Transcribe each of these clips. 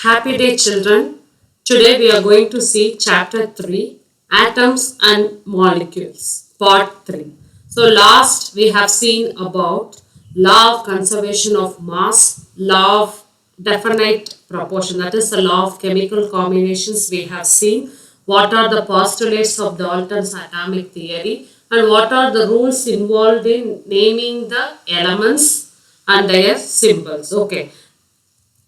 Happy day, children. Today we are going to see chapter 3 Atoms and Molecules, part 3. So, last we have seen about law of conservation of mass, law of definite proportion, that is the law of chemical combinations. We have seen what are the postulates of Dalton's atomic theory and what are the rules involved in naming the elements and their symbols. Okay.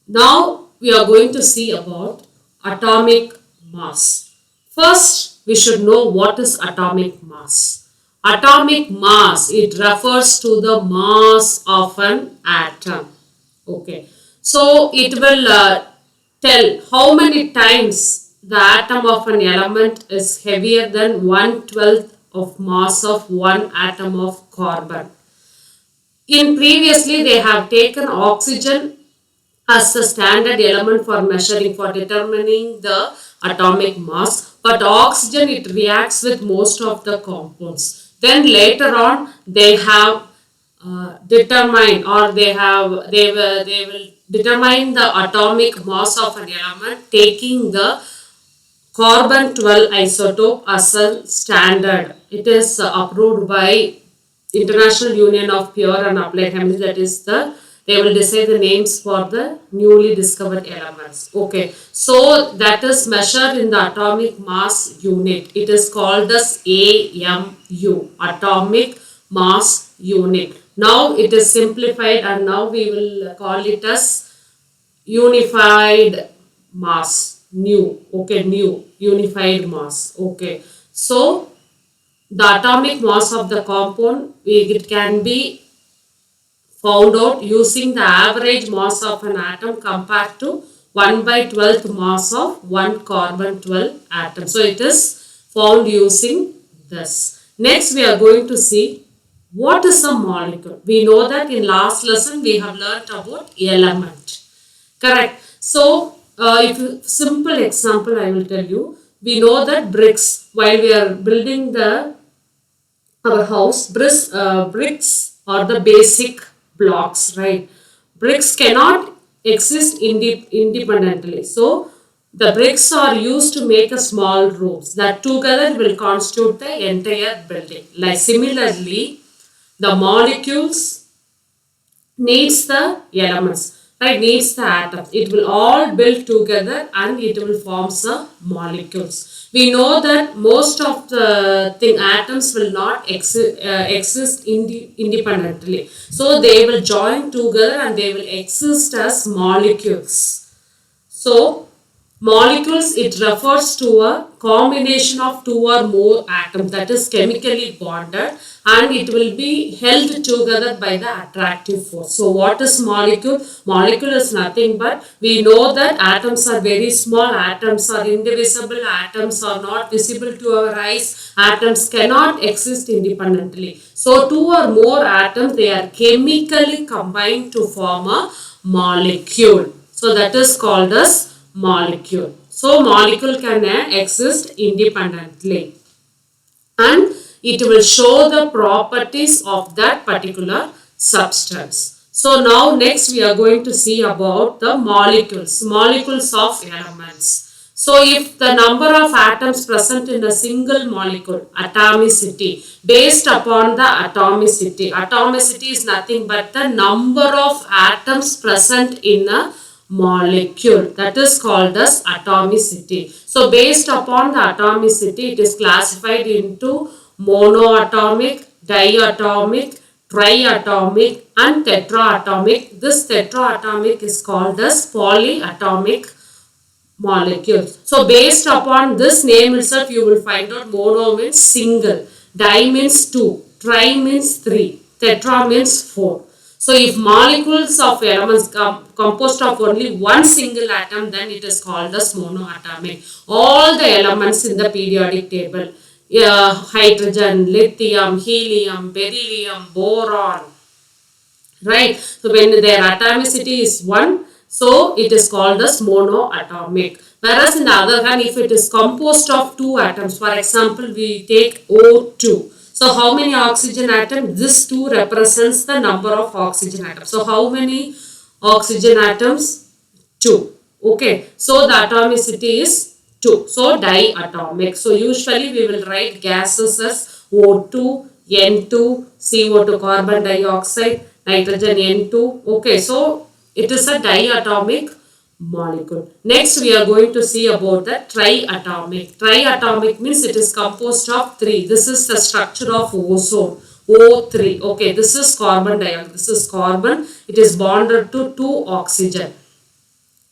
Now we are going to see about atomic mass. First, we should know what is atomic mass. Atomic mass, it refers to the mass of an atom. Okay. So it will tell how many times the atom of an element is heavier than 1/12 of mass of one atom of carbon. In previously, they have taken oxygen as the standard element for measuring, for determining the atomic mass, but oxygen, it reacts with most of the compounds. Then later on they have determined, or they will determine the atomic mass of an element taking the carbon 12 isotope as a standard. It is approved by International Union of Pure and Applied Chemistry, that is they will decide the names for the newly discovered elements. Okay, so that is measured in the atomic mass unit. It is called as AMU, atomic mass unit. Now it is simplified and now we will call it as unified mass, unified mass. Okay, so the atomic mass of the compound, it can be found out using the average mass of an atom compared to 1/12th mass of one carbon 12 atom. So it is found using this. Next we are going to see what is a molecule. We know that in last lesson we have learnt about element. Correct. So if simple example I will tell you, we know that bricks, while we are building our house, bricks are the basic blocks, right? Bricks cannot exist independently. So the bricks are used to make a small rooms that together will constitute the entire building. Like similarly, the molecules needs the elements, right? Needs the atoms. It will all build together and it will form some molecules. We know that most of the atoms will not exist independently. So they will join together and they will exist as molecules. So molecules, it refers to a combination of two or more atoms that is chemically bonded and it will be held together by the attractive force. So what is molecule? Molecule is nothing but, we know that atoms are very small, atoms are indivisible, atoms are not visible to our eyes, atoms cannot exist independently. So two or more atoms, they are chemically combined to form a molecule. So that is called as molecule. So molecule can exist independently and it will show the properties of that particular substance. So now next we are going to see about the molecules of elements. So if the number of atoms present in a single molecule, atomicity, based upon the atomicity is nothing but the number of atoms present in a molecule, that is called as atomicity. So based upon the atomicity, it is classified into monoatomic, diatomic, triatomic and tetraatomic. This tetraatomic is called as polyatomic molecules. So based upon this name itself, you will find out mono means single, di means 2, tri means 3, tetra means 4. So if molecules of elements composed of only one single atom, then it is called as monoatomic. All the elements in the periodic table, hydrogen, lithium, helium, beryllium, boron, right? So when their atomicity is 1, so it is called as monoatomic. Whereas in the other hand, if it is composed of 2 atoms, for example, we take O2. So how many oxygen atoms? This 2 represents the number of oxygen atoms. So how many oxygen atoms? 2. Okay, so the atomicity is 2. So diatomic. So usually we will write gases as O2, N2, CO2 carbon dioxide, nitrogen N2. Okay, so it is a diatomic molecule. Next we are going to see about the triatomic. Triatomic means it is composed of 3. This is the structure of ozone. O3. Okay, this is carbon dioxide. This is carbon. It is bonded to 2 oxygen.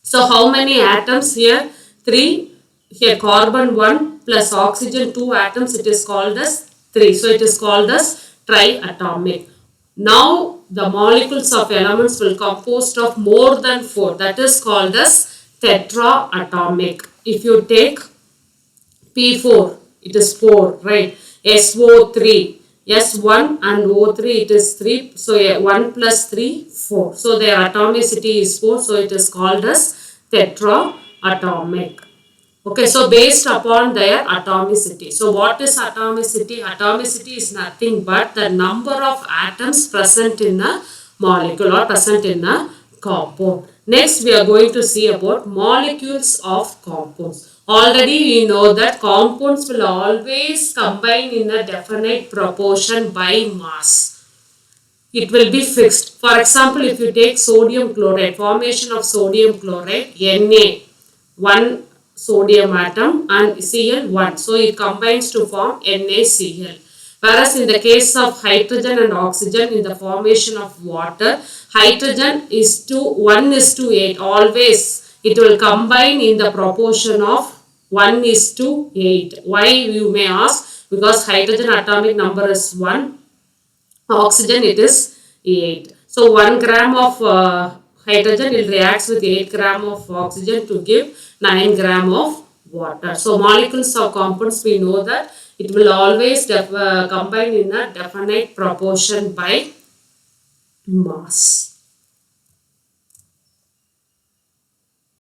So how many atoms here? 3. Here carbon 1 plus oxygen 2 atoms. It is called as 3. So it is called as triatomic. Now the molecules of elements will composed of more than 4. That is called as tetraatomic. If you take P4, it is 4, right? SO3, S1 and O3, it is 3. So 1 plus 3, 4. So their atomicity is 4. So it is called as tetraatomic. Okay, so based upon their atomicity. So what is atomicity? Atomicity is nothing but the number of atoms present in a molecule or present in a compound. Next, we are going to see about molecules of compounds. Already we know that compounds will always combine in a definite proportion by mass. It will be fixed. For example, if you take sodium chloride, formation of sodium chloride, Na, one sodium atom and Cl1. So it combines to form NaCl. Whereas in the case of hydrogen and oxygen in the formation of water, hydrogen is to 1 is to 8. Always it will combine in the proportion of 1 is to 8. Why, you may ask? Because hydrogen atomic number is 1. Oxygen it is 8. So 1 gram of hydrogen will reacts with 8 gram of oxygen to give 9 gram of water. So molecules of compounds, we know that it will always combine in a definite proportion by mass.